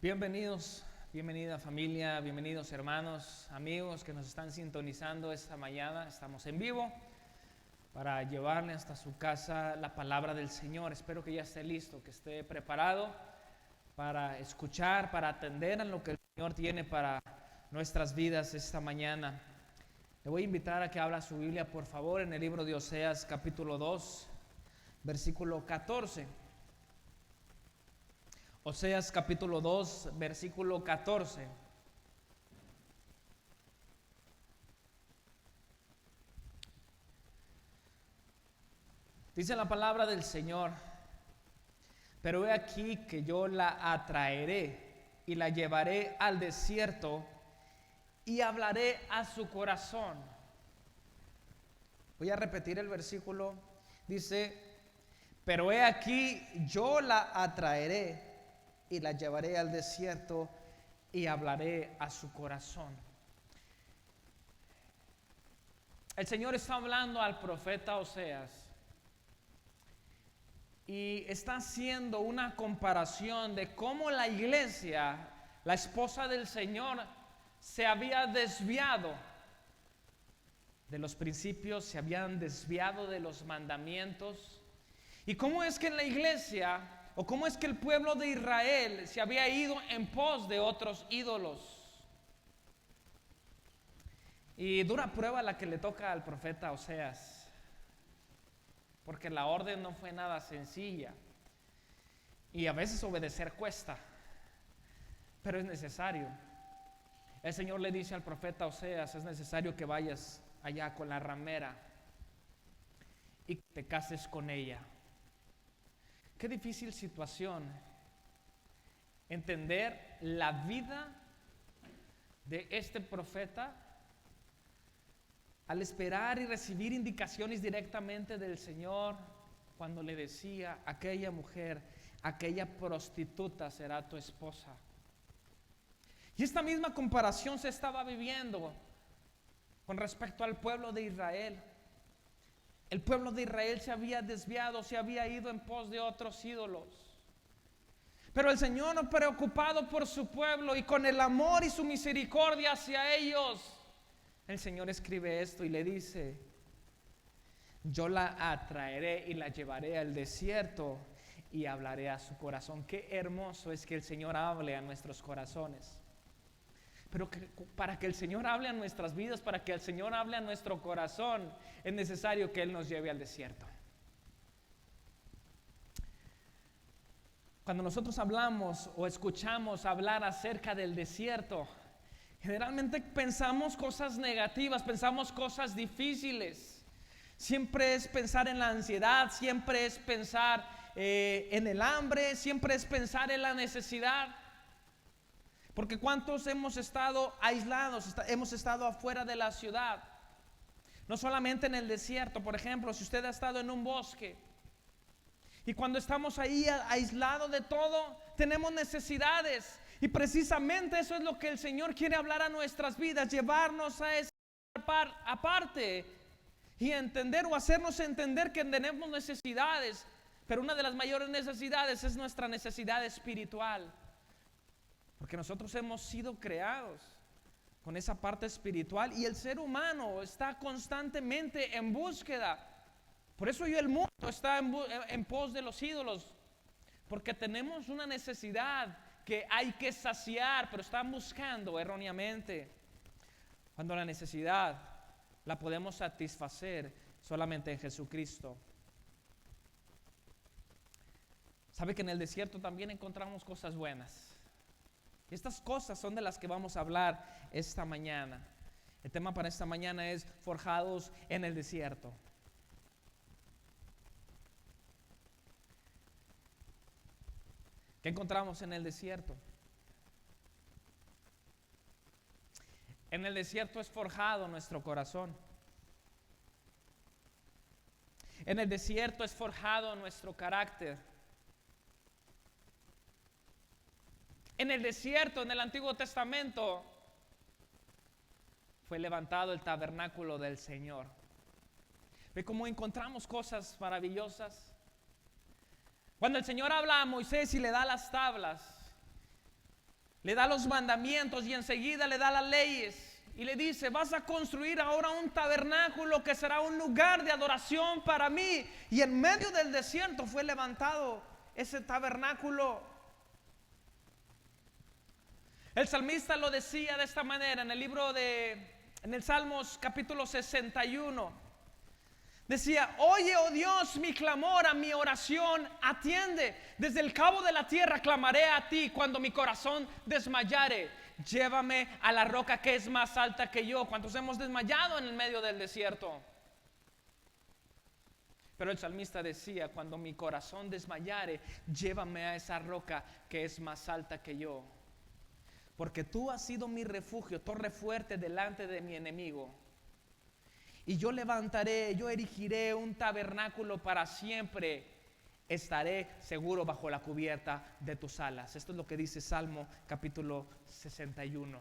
Bienvenidos, bienvenida familia, bienvenidos hermanos, amigos que nos están sintonizando esta mañana. Estamos en vivo para llevarle hasta su casa la palabra del Señor. Espero que ya esté listo, que esté preparado para escuchar, para atender a lo que el Señor tiene para nuestras vidas esta mañana. Le voy a invitar a que abra su Biblia, por favor, en el libro de Oseas, capítulo 2, versículo 14. Oseas capítulo 2, versículo 14. Dice la palabra del Señor: pero he aquí que yo la atraeré y la llevaré al desierto y hablaré a su corazón. Voy a repetir el versículo. Dice: pero he aquí yo la atraeré y la llevaré al desierto y hablaré a su corazón. El Señor está hablando al profeta Oseas y está haciendo una comparación de cómo la iglesia, la esposa del Señor, se había desviado de los principios, se habían desviado de los mandamientos, y cómo es que en la iglesia, o cómo es que el pueblo de Israel se había ido en pos de otros ídolos. Y dura prueba la que le toca al profeta Oseas, porque la orden no fue nada sencilla, y a veces obedecer cuesta, pero es necesario. El Señor le dice al profeta Oseas: es necesario que vayas allá con la ramera y que te cases con ella. Qué difícil situación entender la vida de este profeta al esperar y recibir indicaciones directamente del Señor, cuando le decía: aquella mujer, aquella prostituta será tu esposa. Y esta misma comparación se estaba viviendo con respecto al pueblo de Israel. El pueblo de Israel se había desviado, se había ido en pos de otros ídolos. Pero el Señor, no preocupado por su pueblo y con el amor y su misericordia hacia ellos, el Señor escribe esto y le dice: yo la atraeré y la llevaré al desierto y hablaré a su corazón. Qué hermoso es que el Señor hable a nuestros corazones. Pero para que el Señor hable a nuestras vidas, para que el Señor hable a nuestro corazón, es necesario que Él nos lleve al desierto. Cuando nosotros hablamos o escuchamos hablar acerca del desierto, generalmente pensamos cosas negativas, pensamos cosas difíciles. Siempre es pensar en la ansiedad, siempre es pensar en el hambre, siempre es pensar en la necesidad. Porque ¿cuántos hemos estado aislados, hemos estado afuera de la ciudad? No solamente en el desierto. Por ejemplo, si usted ha estado en un bosque y cuando estamos ahí aislados de todo, tenemos necesidades. Y precisamente eso es lo que el Señor quiere hablar a nuestras vidas, llevarnos a esa aparte y entender o hacernos entender que tenemos necesidades. Pero una de las mayores necesidades es nuestra necesidad espiritual. Porque nosotros hemos sido creados con esa parte espiritual y el ser humano está constantemente en búsqueda. Por eso el mundo está en pos de los ídolos, porque tenemos una necesidad que hay que saciar, pero están buscando erróneamente, cuando la necesidad la podemos satisfacer solamente en Jesucristo. ¿Sabe que en el desierto también encontramos cosas buenas? Y estas cosas son de las que vamos a hablar esta mañana. El tema para esta mañana es forjados en el desierto. ¿Qué encontramos en el desierto? En el desierto es forjado nuestro corazón. En el desierto es forjado nuestro carácter. En el desierto, en el Antiguo Testamento, fue levantado el tabernáculo del Señor. ¿Ve cómo encontramos cosas maravillosas? Cuando el Señor habla a Moisés y le da las tablas, le da los mandamientos y enseguida le da las leyes. Y le dice: vas a construir ahora un tabernáculo que será un lugar de adoración para mí. Y en medio del desierto fue levantado ese tabernáculo. El salmista lo decía de esta manera en el Salmos capítulo 61. Decía: oye, oh Dios, mi clamor, a mi oración atiende. Desde el cabo de la tierra clamaré a ti cuando mi corazón desmayare. Llévame a la roca que es más alta que yo. ¿Cuántos hemos desmayado en el medio del desierto? Pero el salmista decía: cuando mi corazón desmayare, llévame a esa roca que es más alta que yo. Porque tú has sido mi refugio, torre fuerte delante de mi enemigo. Y yo levantaré, yo erigiré un tabernáculo para siempre. Estaré seguro bajo la cubierta de tus alas. Esto es lo que dice Salmo capítulo 61.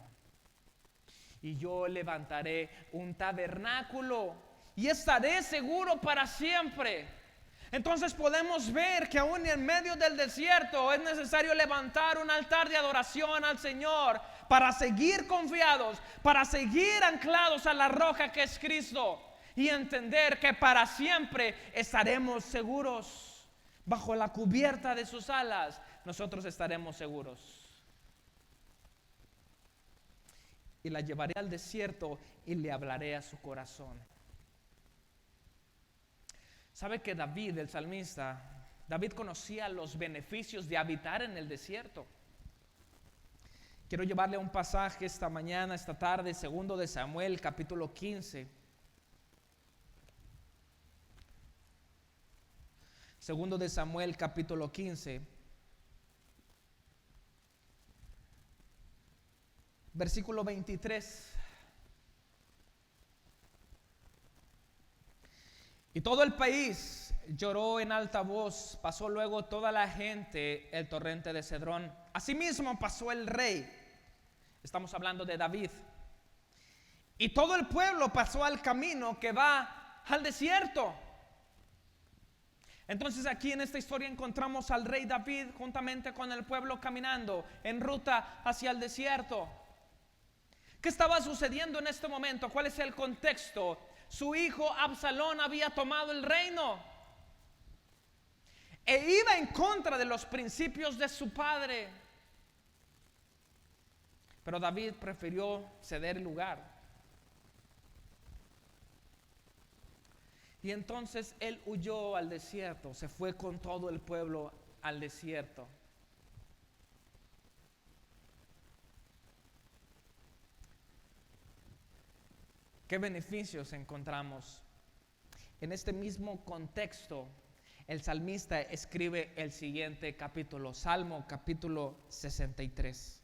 Y yo levantaré un tabernáculo y estaré seguro para siempre. Entonces podemos ver que aún en medio del desierto es necesario levantar un altar de adoración al Señor para seguir confiados, para seguir anclados a la roca que es Cristo y entender que para siempre estaremos seguros. Bajo la cubierta de sus alas nosotros estaremos seguros. Y la llevaré al desierto y le hablaré a su corazón. ¿Sabe que David, el salmista, David conocía los beneficios de habitar en el desierto? Quiero llevarle a un pasaje esta mañana, esta tarde, 2 de Samuel, capítulo 15. 2 de Samuel, capítulo 15. Versículo 23. Y todo el país lloró en alta voz. Pasó luego toda la gente el torrente de Cedrón. Asimismo pasó el rey. Estamos hablando de David. Y todo el pueblo pasó al camino que va al desierto. Entonces aquí en esta historia encontramos al rey David juntamente con el pueblo caminando en ruta hacia el desierto. ¿Qué estaba sucediendo en este momento? ¿Cuál es el contexto? Su hijo Absalón había tomado el reino e iba en contra de los principios de su padre. Pero David prefirió ceder el lugar. Y entonces él huyó al desierto, se fue con todo el pueblo al desierto. ¿Qué beneficios encontramos? En este mismo contexto, el salmista escribe el siguiente capítulo, Salmo capítulo 63.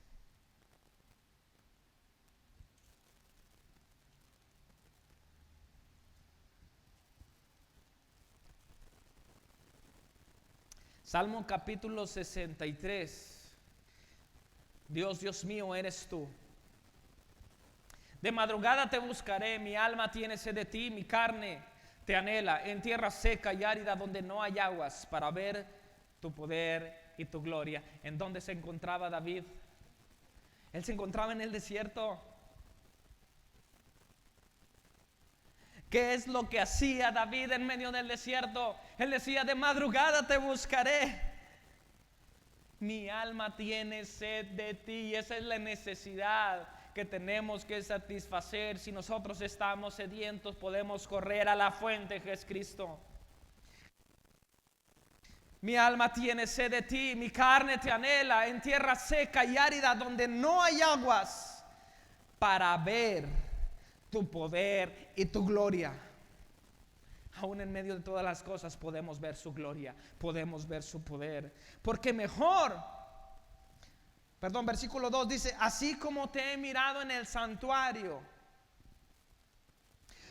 Salmo capítulo 63. Dios, Dios mío, eres tú. De madrugada te buscaré, mi alma tiene sed de ti, mi carne te anhela en tierra seca y árida donde no hay aguas, para ver tu poder y tu gloria. ¿En dónde se encontraba David? Él se encontraba en el desierto. ¿Qué es lo que hacía David en medio del desierto? Él decía: de madrugada te buscaré, mi alma tiene sed de ti. Y esa es la necesidad que tenemos que satisfacer. Si nosotros estamos sedientos, podemos correr a la fuente que es Cristo. Mi alma tiene sed de ti, mi carne te anhela en tierra seca y árida donde no hay aguas, para ver tu poder y tu gloria. Aún en medio de todas las cosas podemos ver su gloria, podemos ver su poder. Porque versículo 2 dice: así como te he mirado en el santuario,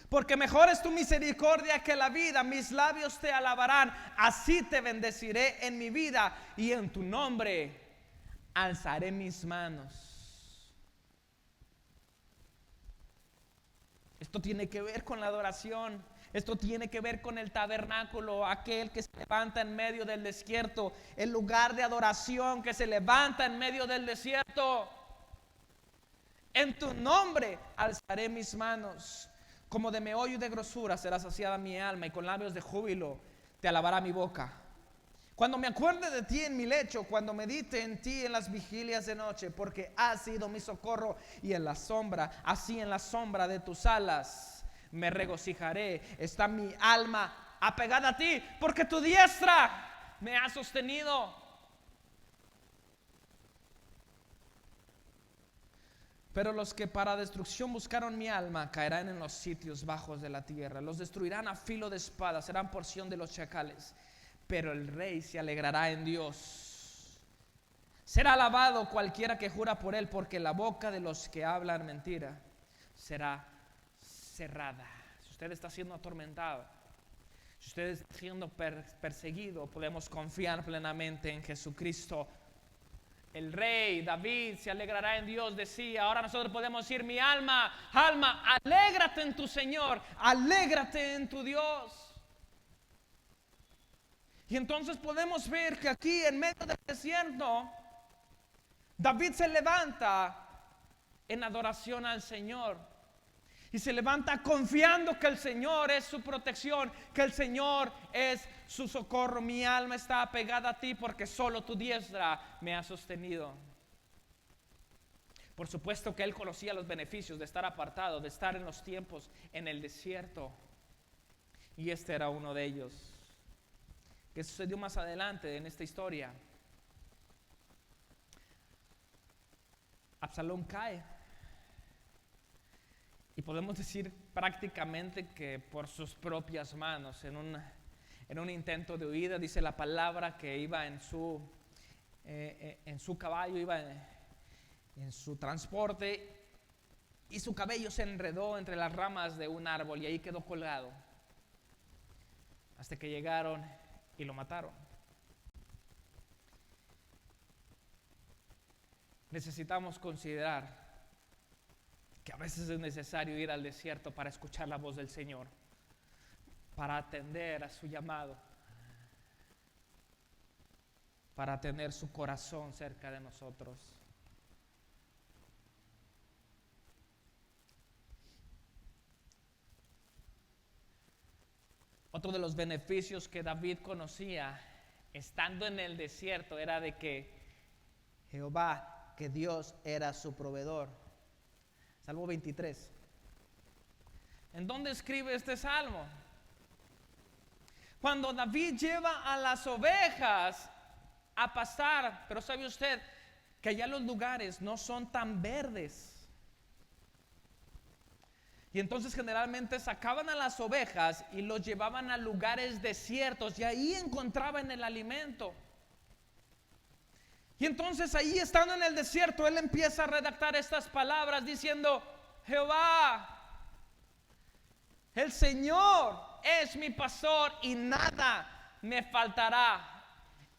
porque mejor es tu misericordia que la vida, mis labios te alabarán, así te bendeciré en mi vida y en tu nombre alzaré mis manos. Esto tiene que ver con la adoración. Esto tiene que ver con el tabernáculo, aquel que se levanta en medio del desierto, el lugar de adoración que se levanta en medio del desierto. En tu nombre alzaré mis manos, como de meollo y de grosura será saciada mi alma, y con labios de júbilo te alabará mi boca. Cuando me acuerde de ti en mi lecho, cuando medite en ti en las vigilias de noche, porque has sido mi socorro, y en la sombra, así en la sombra de tus alas me regocijaré. Está mi alma apegada a ti, porque tu diestra me ha sostenido. Pero los que para destrucción buscaron mi alma caerán en los sitios bajos de la tierra. Los destruirán a filo de espada, serán porción de los chacales. Pero el rey se alegrará en Dios. Será alabado cualquiera que jura por él, porque la boca de los que hablan mentira será cerrada. Si usted está siendo atormentado, si usted está siendo perseguido, podemos confiar plenamente en Jesucristo. El rey David se alegrará en Dios, decía. Ahora nosotros podemos decir: mi alma, alma, alégrate en tu Señor, alégrate en tu Dios. Y entonces podemos ver que aquí en medio del desierto, David se levanta en adoración al Señor. Y se levanta confiando que el Señor es su protección, que el Señor es su socorro. Mi alma está apegada a ti, porque solo tu diestra me ha sostenido. Por supuesto que él conocía los beneficios de estar apartado, de estar en los tiempos en el desierto. Y este era uno de ellos. ¿Qué sucedió más adelante en esta historia? Absalón cae. Y podemos decir prácticamente que por sus propias manos, en un intento de huida, dice la palabra que iba en su caballo, iba en su transporte, y su cabello se enredó entre las ramas de un árbol y ahí quedó colgado hasta que llegaron y lo mataron. Necesitamos considerar que a veces es necesario ir al desierto para escuchar la voz del Señor, para atender a su llamado, para tener su corazón cerca de nosotros. Otro de los beneficios que David conocía estando en el desierto era de que Jehová, que Dios era su proveedor. Salmo 23. ¿En dónde escribe este salmo? Cuando David lleva a las ovejas a pastar, pero ¿sabe usted que allá los lugares no son tan verdes? Y entonces generalmente sacaban a las ovejas y los llevaban a lugares desiertos, y ahí encontraban el alimento. Y entonces ahí, estando en el desierto, él empieza a redactar estas palabras diciendo: Jehová, el Señor es mi pastor y nada me faltará.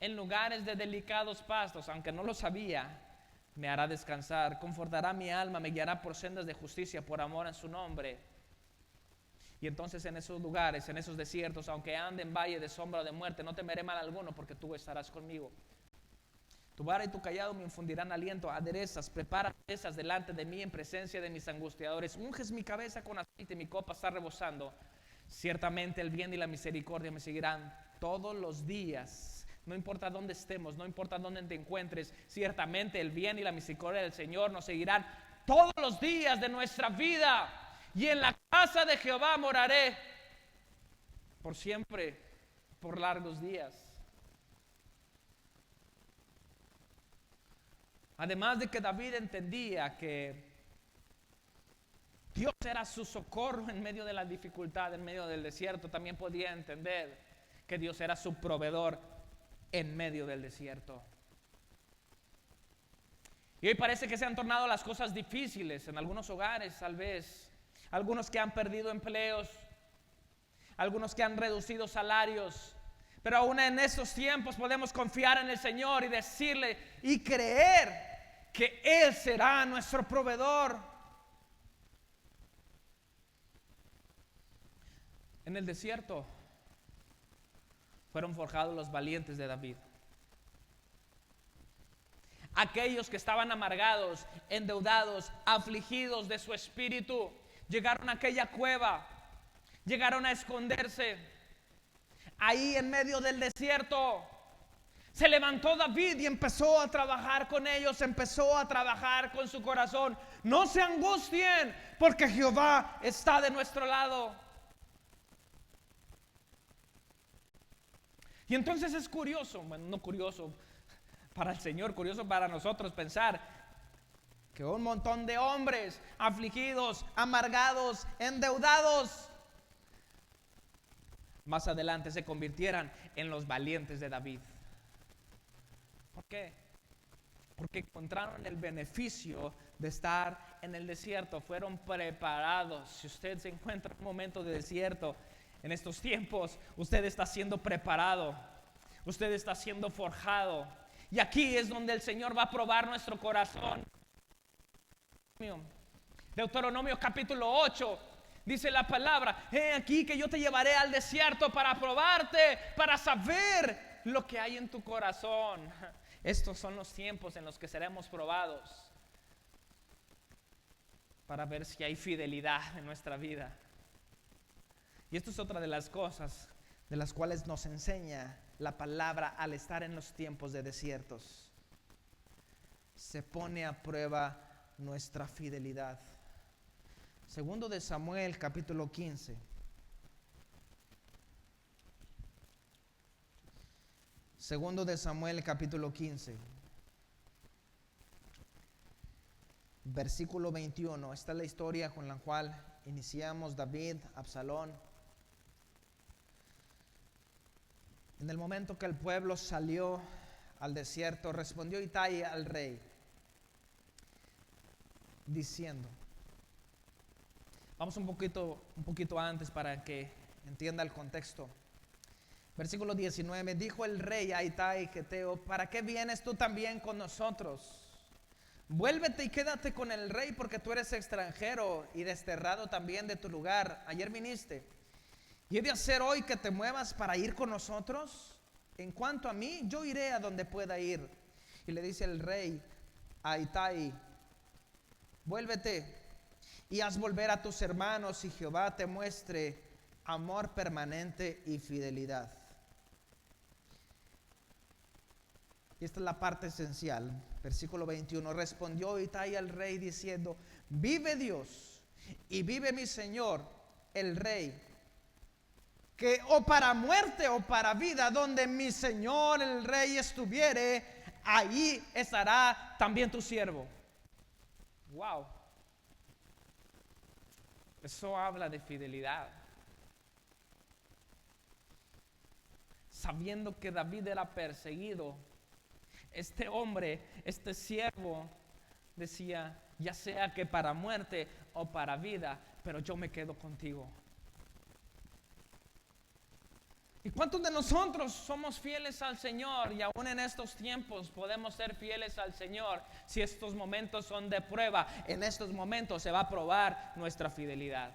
En lugares de delicados pastos, aunque no lo sabía, me hará descansar, confortará mi alma, me guiará por sendas de justicia por amor en su nombre. Y entonces en esos lugares, en esos desiertos, aunque ande en valle de sombra o de muerte, no temeré mal alguno, porque tú estarás conmigo. Tu vara y tu callado me infundirán aliento. Aderezas, prepara mesas delante de mí en presencia de mis angustiadores. Unges mi cabeza con aceite, mi copa está rebosando. Ciertamente el bien y la misericordia me seguirán todos los días. No importa dónde estemos, no importa dónde te encuentres, ciertamente el bien y la misericordia del Señor nos seguirán todos los días de nuestra vida. Y en la casa de Jehová moraré por siempre, por largos días. Además de que David entendía que Dios era su socorro en medio de la dificultad, en medio del desierto, también podía entender que Dios era su proveedor en medio del desierto. Y hoy parece que se han tornado las cosas difíciles en algunos hogares, tal vez. Algunos que han perdido empleos, algunos que han reducido salarios. Pero aún en estos tiempos podemos confiar en el Señor y decirle y creer que Él será nuestro proveedor. En el desierto fueron forjados los valientes de David. Aquellos que estaban amargados, endeudados, afligidos de su espíritu, llegaron a aquella cueva, llegaron a esconderse. Ahí en medio del desierto se levantó David y empezó a trabajar con ellos, empezó a trabajar con su corazón. No se angustien, porque Jehová está de nuestro lado. Y entonces es curioso, bueno, no curioso para el Señor, curioso para nosotros pensar que un montón de hombres afligidos, amargados, endeudados, más adelante se convirtieran en los valientes de David. ¿Por qué? Porque encontraron el beneficio de estar en el desierto, fueron preparados. Si usted se encuentra en un momento de desierto en estos tiempos, usted está siendo preparado, usted está siendo forjado. Y aquí es donde el Señor va a probar nuestro corazón. Deuteronomio capítulo 8 dice la palabra: he aquí que yo te llevaré al desierto para probarte, para saber lo que hay en tu corazón. Estos son los tiempos en los que seremos probados, para ver si hay fidelidad en nuestra vida. Y esto es otra de las cosas de las cuales nos enseña la palabra al estar en los tiempos de desiertos. Se pone a prueba nuestra fidelidad. Segundo de Samuel capítulo 15. Segundo de Samuel capítulo 15. Versículo 21. Esta es la historia con la cual iniciamos: David, Absalón. En el momento que el pueblo salió al desierto, respondió Itai al rey, diciendo, vamos un poquito antes para que entienda el contexto. Versículo 19, dijo el rey a Itai Geteo: ¿para qué vienes tú también con nosotros? Vuélvete y quédate con el rey, porque tú eres extranjero y desterrado también de tu lugar. Ayer viniste, ¿y he de hacer hoy que te muevas para ir con nosotros? En cuanto a mí, yo iré a donde pueda ir. Y le dice el rey a Itai: vuélvete y haz volver a tus hermanos, y Jehová te muestre amor permanente y fidelidad. Y esta es la parte esencial. Versículo 21. Respondió Itai al rey diciendo: vive Dios y vive mi señor el rey, que o para muerte o para vida, donde mi señor el rey estuviere, ahí estará también tu siervo. Wow. Eso habla de fidelidad. Sabiendo que David era perseguido, este hombre, este siervo, decía: ya sea que para muerte o para vida, pero yo me quedo contigo. ¿Y cuántos de nosotros somos fieles al Señor? Y aún en estos tiempos podemos ser fieles al Señor. Si estos momentos son de prueba, en estos momentos se va a probar nuestra fidelidad.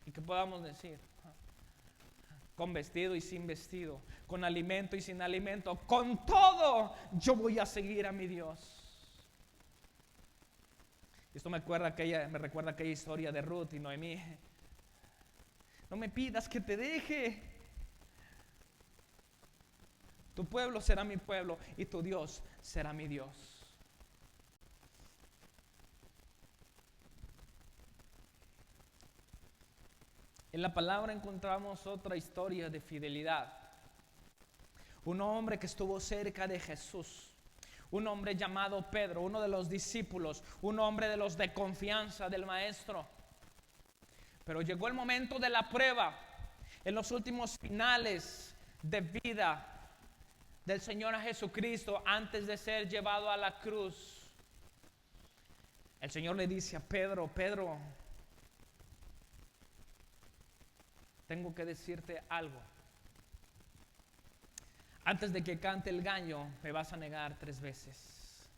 ¿Y qué podamos decir? Con vestido y sin vestido, con alimento y sin alimento, con todo yo voy a seguir a mi Dios. Esto me recuerda aquella historia de Ruth y Noemí. No me pidas que te deje. Tu pueblo será mi pueblo y tu Dios será mi Dios. En la palabra encontramos otra historia de fidelidad. Un hombre que estuvo cerca de Jesús. Un hombre llamado Pedro, uno de los discípulos, un hombre de los de confianza del maestro. Pero llegó el momento de la prueba, en los últimos finales de vida del Señor Jesucristo, antes de ser llevado a la cruz. El Señor le dice a Pedro: Pedro, tengo que decirte algo. Antes de que cante el gallo, me vas a negar 3 veces.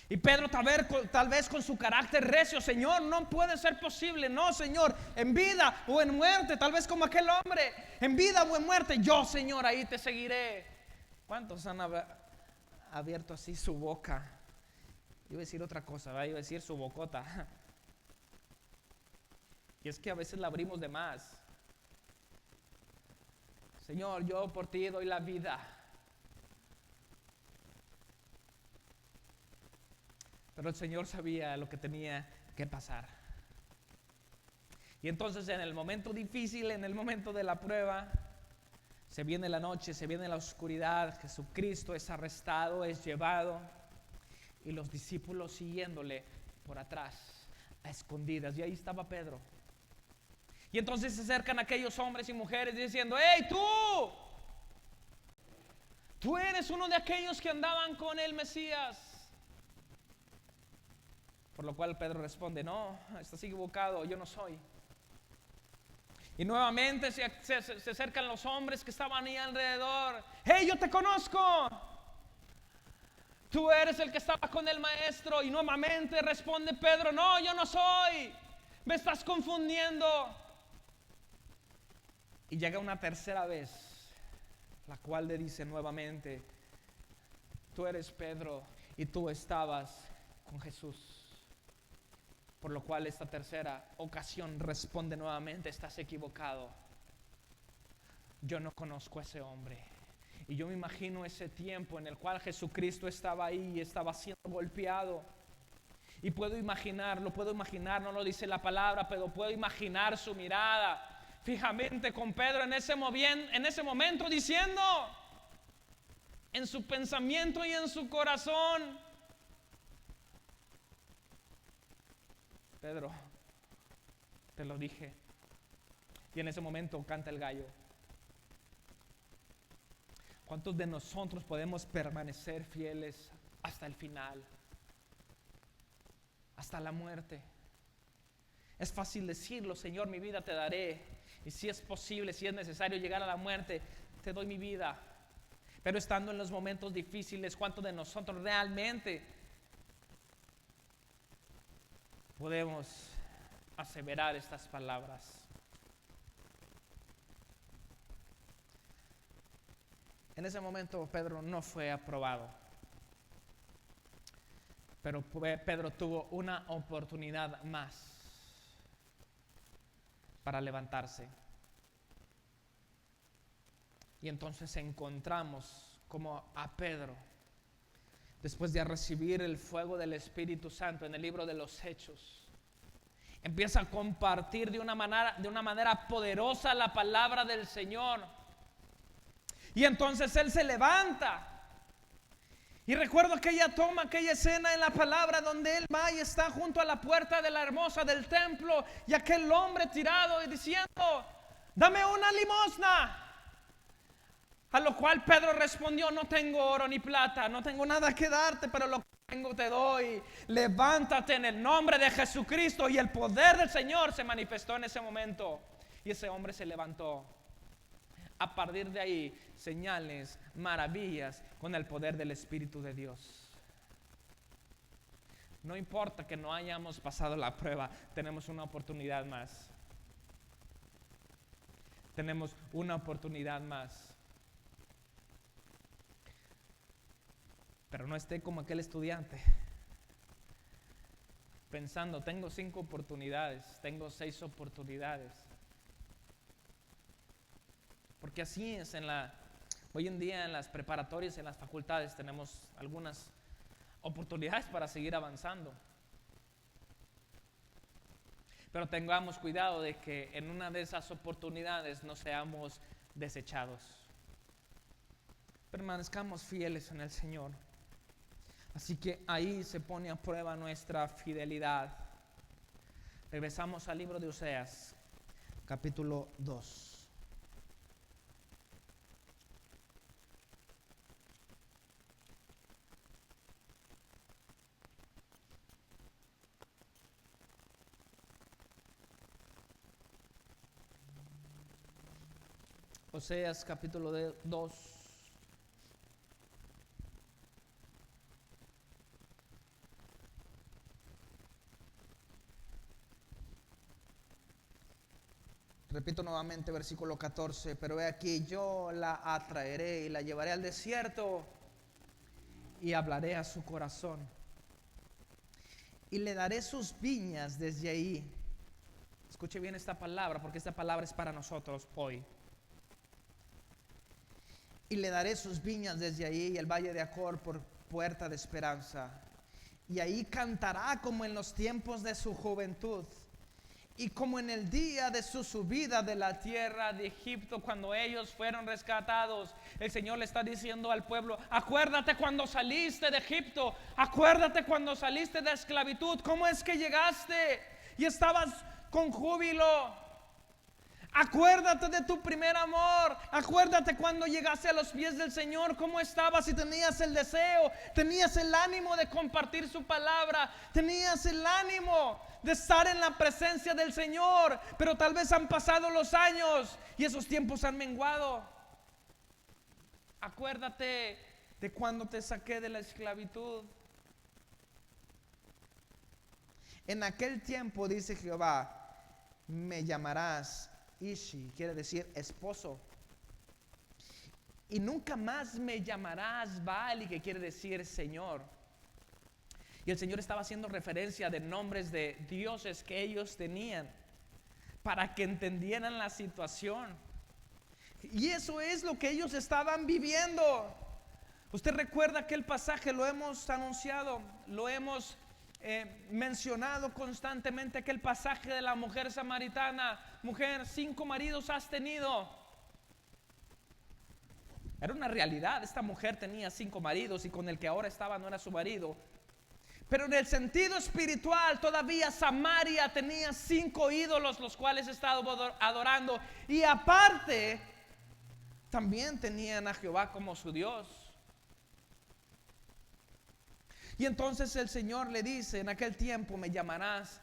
Y Pedro tal vez con su carácter recio: Señor, no puede ser posible. No, Señor, en vida o en muerte. Tal vez como aquel hombre: en vida o en muerte, yo, Señor, ahí te seguiré. ¿Cuántos han abierto así su boca? Iba a decir otra cosa, ¿verdad? Iba a decir su bocota. Y es que a veces la abrimos de más. Señor, yo por ti doy la vida. Pero el Señor sabía lo que tenía que pasar. Y entonces en el momento difícil, en el momento de la prueba, se viene la noche, se viene la oscuridad. Jesucristo es arrestado, es llevado, y los discípulos siguiéndole por atrás, a escondidas. Y ahí estaba Pedro. Y entonces se acercan aquellos hombres y mujeres diciendo: ¡Hey, tú eres uno de aquellos que andaban con el Mesías! Por lo cual Pedro responde: no, estás equivocado, yo no soy. Y nuevamente se acercan los hombres que estaban ahí alrededor: ¡Hey, yo te conozco! Tú eres el que estaba con el maestro. Y nuevamente responde Pedro: no, yo no soy, me estás confundiendo. Y llega una tercera vez, la cual le dice nuevamente: tú eres Pedro y tú estabas con Jesús. Por lo cual esta tercera ocasión responde nuevamente: estás equivocado, yo no conozco a ese hombre. Y yo me imagino ese tiempo en el cual Jesucristo estaba ahí y estaba siendo golpeado. Y puedo imaginar, no lo dice la palabra, pero puedo imaginar su mirada fijamente con Pedro en ese momento, diciendo en su pensamiento y en su corazón: Pedro, te lo dije. Y en ese momento canta el gallo. ¿Cuántos de nosotros podemos permanecer fieles hasta el final? Hasta la muerte. Es fácil decirlo: Señor, mi vida te daré. Y si es posible, si es necesario llegar a la muerte, te doy mi vida. Pero estando en los momentos difíciles, ¿cuántos de nosotros realmente podemos aseverar estas palabras? En ese momento Pedro no fue aprobado, pero Pedro tuvo una oportunidad más para levantarse. Y entonces encontramos como a Pedro, después de recibir el fuego del Espíritu Santo en el libro de los Hechos, empieza a compartir de una manera poderosa la palabra del Señor. Y entonces él se levanta. Y recuerdo aquella escena en la palabra donde él va y está junto a la puerta de la hermosa del templo, y aquel hombre tirado y diciendo: dame una limosna. A lo cual Pedro respondió: no tengo oro ni plata, no tengo nada que darte, pero lo que tengo te doy. Levántate en el nombre de Jesucristo. Y el poder del Señor se manifestó en ese momento, y ese hombre se levantó. A partir de ahí, señales, maravillas con el poder del Espíritu de Dios. No importa que no hayamos pasado la prueba, tenemos una oportunidad más. Tenemos una oportunidad más. Pero no esté como aquel estudiante pensando: tengo 5 oportunidades, tengo 6 oportunidades. Porque así es hoy en día en las preparatorias, en las facultades, tenemos algunas oportunidades para seguir avanzando. Pero tengamos cuidado de que en una de esas oportunidades no seamos desechados. Permanezcamos fieles en el Señor. Así que ahí se pone a prueba nuestra fidelidad. Regresamos al libro de Oseas, capítulo 2. Oseas capítulo 2. Repito nuevamente versículo 14, pero he aquí, yo la atraeré y la llevaré al desierto y hablaré a su corazón. Y le daré sus viñas desde ahí. Escuche bien esta palabra, porque esta palabra es para nosotros hoy. Y le daré sus viñas desde ahí y el valle de Acor por puerta de esperanza. Y ahí cantará como en los tiempos de su juventud y como en el día de su subida de la tierra de Egipto, cuando ellos fueron rescatados. El Señor le está diciendo al pueblo: acuérdate cuando saliste de Egipto, acuérdate cuando saliste de esclavitud, cómo es que llegaste y estabas con júbilo. Acuérdate de tu primer amor. Acuérdate cuando llegaste a los pies del Señor, cómo estabas y tenías el deseo, tenías el ánimo de compartir su palabra, tenías el ánimo de estar en la presencia del Señor. Pero tal vez han pasado los años y esos tiempos han menguado. Acuérdate de cuando te saqué de la esclavitud. En aquel tiempo, dice Jehová, me llamarás Ishi, quiere decir esposo. Y nunca más me llamarás Baali, que quiere decir Señor. Y el Señor estaba haciendo referencia de nombres de dioses que ellos tenían para que entendieran la situación. Y eso es lo que ellos estaban viviendo. Usted recuerda aquel pasaje, lo hemos anunciado, lo hemos mencionado constantemente, aquel pasaje de la mujer samaritana. Mujer, 5 maridos has tenido. Era una realidad, esta mujer tenía 5 maridos y con el que ahora estaba no era su marido. Pero en el sentido espiritual, todavía Samaria tenía 5 ídolos los cuales estaba adorando. Y aparte, también tenían a Jehová como su Dios. Y entonces el Señor le dice: en aquel tiempo me llamarás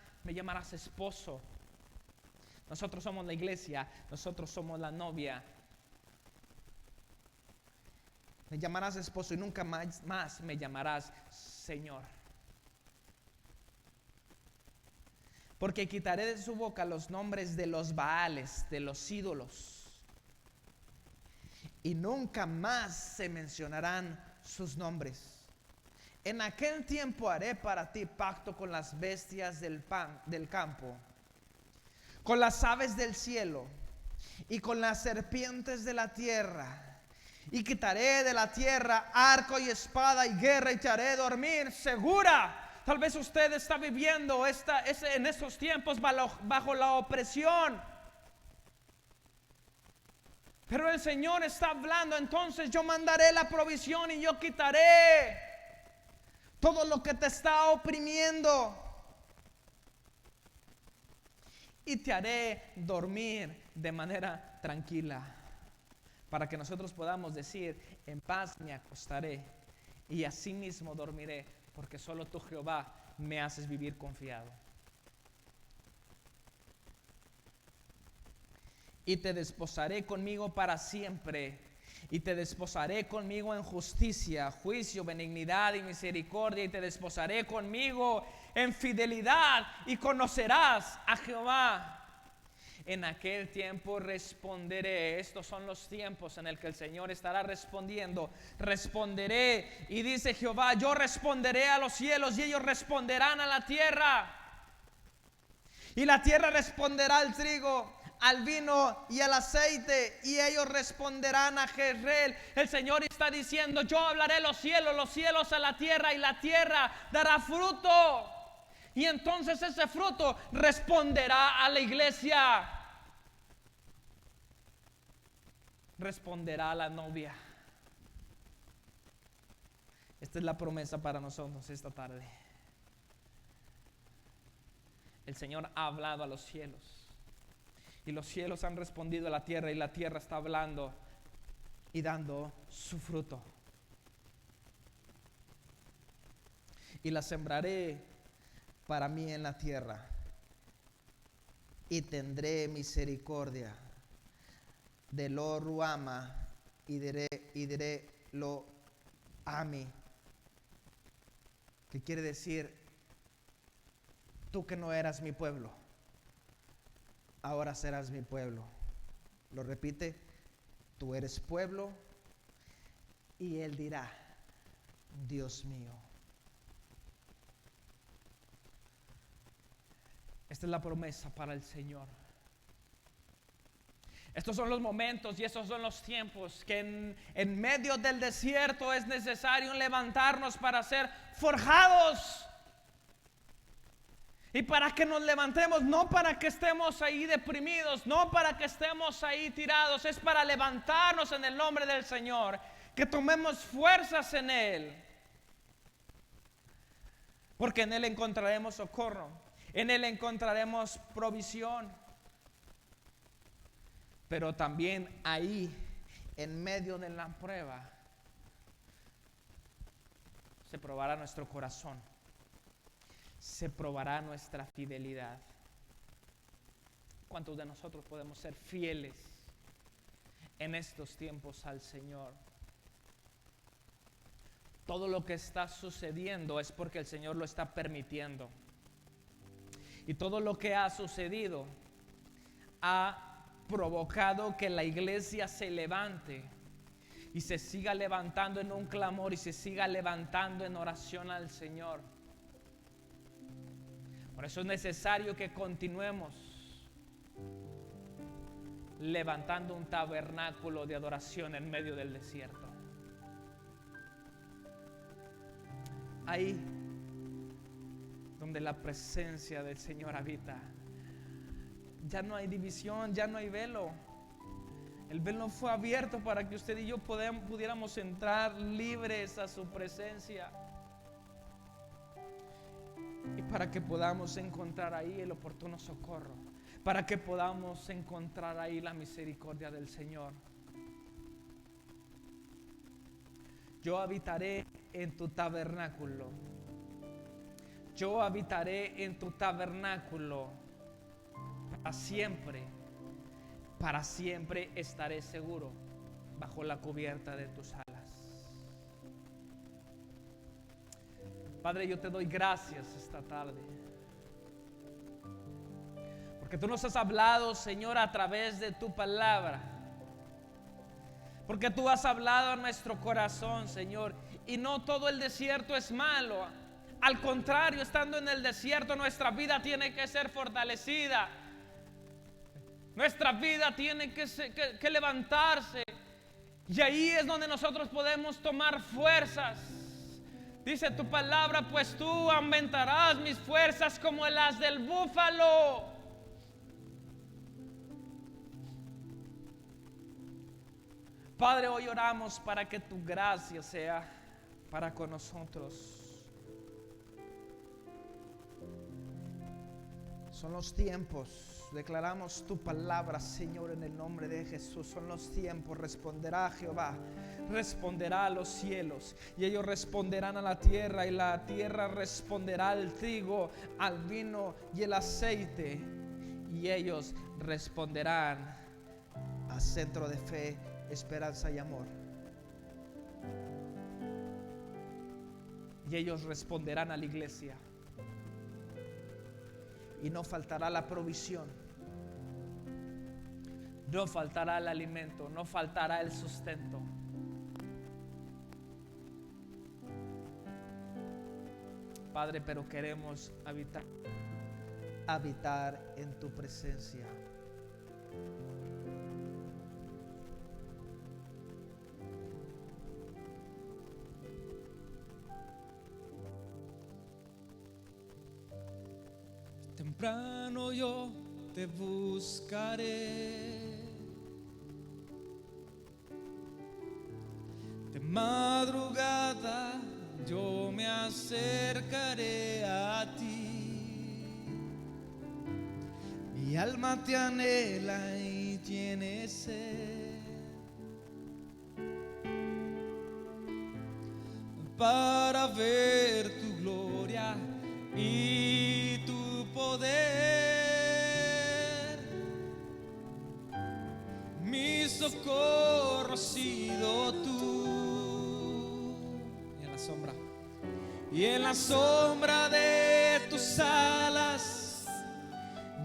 esposo. Nosotros somos la iglesia, nosotros somos la novia. Me llamarás esposo y nunca más me llamarás Señor. Porque quitaré de su boca los nombres de los Baales, de los ídolos, y nunca más se mencionarán sus nombres. En aquel tiempo haré para ti pacto con las bestias del campo, con las aves del cielo y con las serpientes de la tierra. Y quitaré de la tierra arco y espada y guerra, y te haré dormir segura. Tal vez usted está viviendo en estos tiempos bajo la opresión. Pero el Señor está hablando: entonces yo mandaré la provisión y yo quitaré todo lo que te está oprimiendo y te haré dormir de manera tranquila, para que nosotros podamos decir: en paz me acostaré y asimismo dormiré, porque solo tú, Jehová, me haces vivir confiado. Y te desposaré conmigo para siempre, y te desposaré conmigo en justicia, juicio, benignidad y misericordia, y te desposaré conmigo en fidelidad, y conocerás a Jehová. En aquel tiempo responderé. Estos son los tiempos en el que el Señor estará respondiendo. Responderé, y dice Jehová: yo responderé a los cielos y ellos responderán a la tierra. Y la tierra responderá al trigo, al vino y al aceite, y ellos responderán a Jezreel. El Señor está diciendo: yo hablaré a los cielos a la tierra, y la tierra dará fruto. Y entonces ese fruto responderá a la iglesia, responderá a la novia. Esta es la promesa para nosotros esta tarde. El Señor ha hablado a los cielos, y los cielos han respondido a la tierra, y la tierra está hablando y dando su fruto. Y la sembraré para mí en la tierra, y tendré misericordia de lo Ruama, y diré lo Ami, que quiere decir: tú que no eras mi pueblo, ahora serás mi pueblo. Lo repite, tú eres pueblo. Y él dirá, Dios mío. Esta es la promesa para el Señor. Estos son los momentos y estos son los tiempos que en medio del desierto es necesario levantarnos para ser forjados. Y para que nos levantemos, no para que estemos ahí deprimidos, no para que estemos ahí tirados, es para levantarnos en el nombre del Señor, que tomemos fuerzas en Él. Porque en Él encontraremos socorro, en Él encontraremos provisión. Pero también ahí, en medio de la prueba, se probará nuestro corazón. Se probará nuestra fidelidad. ¿Cuántos de nosotros podemos ser fieles en estos tiempos al Señor? Todo lo que está sucediendo es porque el Señor lo está permitiendo. Y todo lo que ha sucedido ha provocado que la iglesia se levante y se siga levantando en un clamor y se siga levantando en oración al Señor. Por eso es necesario que continuemos levantando un tabernáculo de adoración en medio del desierto. Ahí donde la presencia del Señor habita, ya no hay división, ya no hay velo. El velo fue abierto para que usted y yo pudiéramos entrar libres a su presencia. Y para que podamos encontrar ahí el oportuno socorro, para que podamos encontrar ahí la misericordia del Señor. Yo habitaré en tu tabernáculo. Yo habitaré en tu tabernáculo para siempre estaré seguro bajo la cubierta de tus alas. Padre, yo te doy gracias esta tarde, porque tú nos has hablado, Señor, a través de tu palabra, porque tú has hablado a nuestro corazón, Señor, y no todo el desierto es malo. Al contrario, estando en el desierto, nuestra vida tiene que ser fortalecida. Nuestra vida tiene que levantarse. Y ahí es donde nosotros podemos tomar fuerzas. Dice tu palabra, pues tú aumentarás mis fuerzas como las del búfalo. Padre, hoy oramos para que tu gracia sea para con nosotros. Son los tiempos, declaramos tu palabra, Señor, en el nombre de Jesús. Son los tiempos, responderá Jehová, responderá a los cielos, y ellos responderán a la tierra, y la tierra responderá al trigo, al vino y el aceite, y ellos responderán a Centro de Fe, Esperanza y Amor. Y ellos responderán a la iglesia. Y no faltará la provisión, no faltará el alimento, no faltará el sustento. Padre, pero queremos habitar en tu presencia. Temprano yo te buscaré, de madrugada yo me acercaré a ti. Mi alma te anhela y tiene sed, para ver tu gloria y tu poder. Mi socorro has sido tú. Y en la sombra de tus alas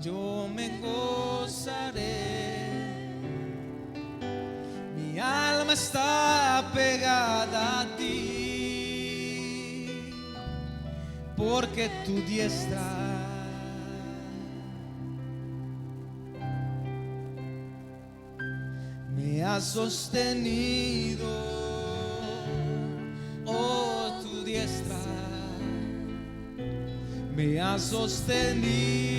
yo me gozaré. Mi alma está pegada a ti, porque tu diestra me ha sostenido. Oh, tu diestra me ha sostenido.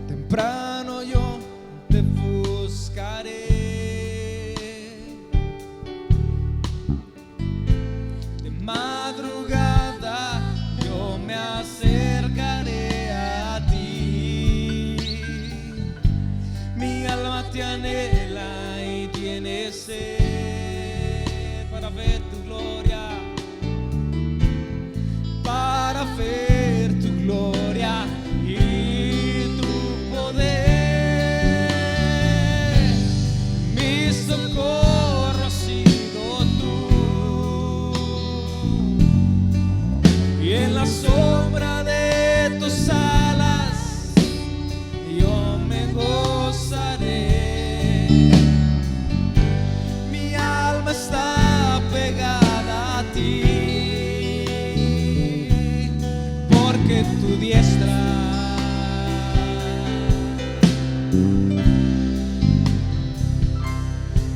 Temprano yo te buscaré, de madrugada yo me acercaré a ti. Mi alma te anhela y tiene sed para ver tu gloria, para ver tu gloria y tu poder. Mi socorro ha sido tú, y en la sombra de tus alas yo me gozaré. Mi alma está pegada a ti, porque tu diestra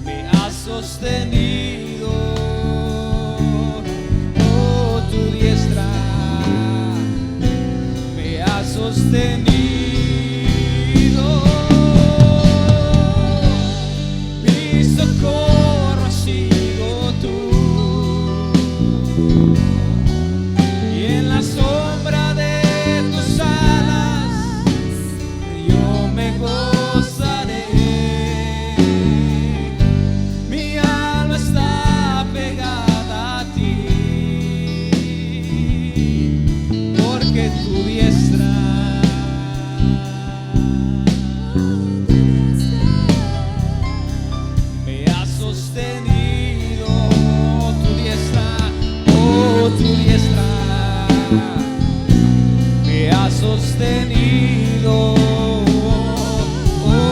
me ha sostenido. Oh, tu diestra me ha sostenido. Mi socorro ha sido tú, y en la sombra de tus alas yo me gozaré. Mi alma está pegada a ti, porque tu diestra me ha sostenido. Tu diestra, oh, tu diestra me ha sostenido. Oh,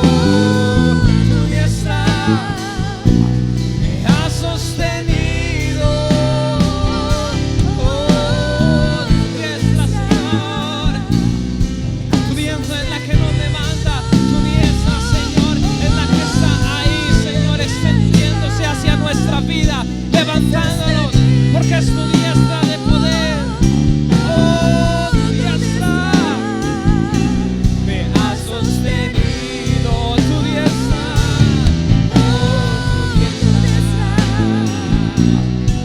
tu diestra me ha sostenido. Oh, tu diestra, Señor, tu diestra es la que nos levanta. Tu diestra, Señor, es la que está ahí, Señor, extendiéndose hacia nuestra vida, levantándonos, porque es tu diestra de poder. Oh, tu diestra me ha sostenido. Tu diestra, oh, tu diestra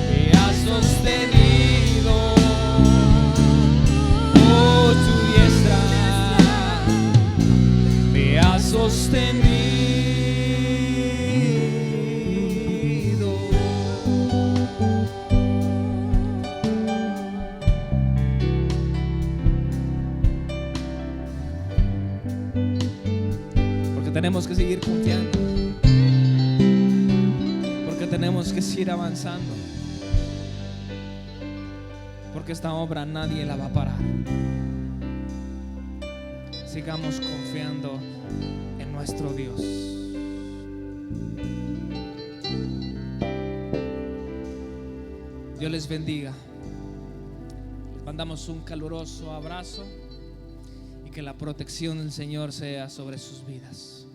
me ha sostenido. Oh, tu diestra me ha sostenido. Porque tenemos que seguir confiando, porque tenemos que seguir avanzando, porque esta obra nadie la va a parar. Sigamos confiando en nuestro Dios. Dios les bendiga. Les mandamos un caluroso abrazo y que la protección del Señor sea sobre sus vidas.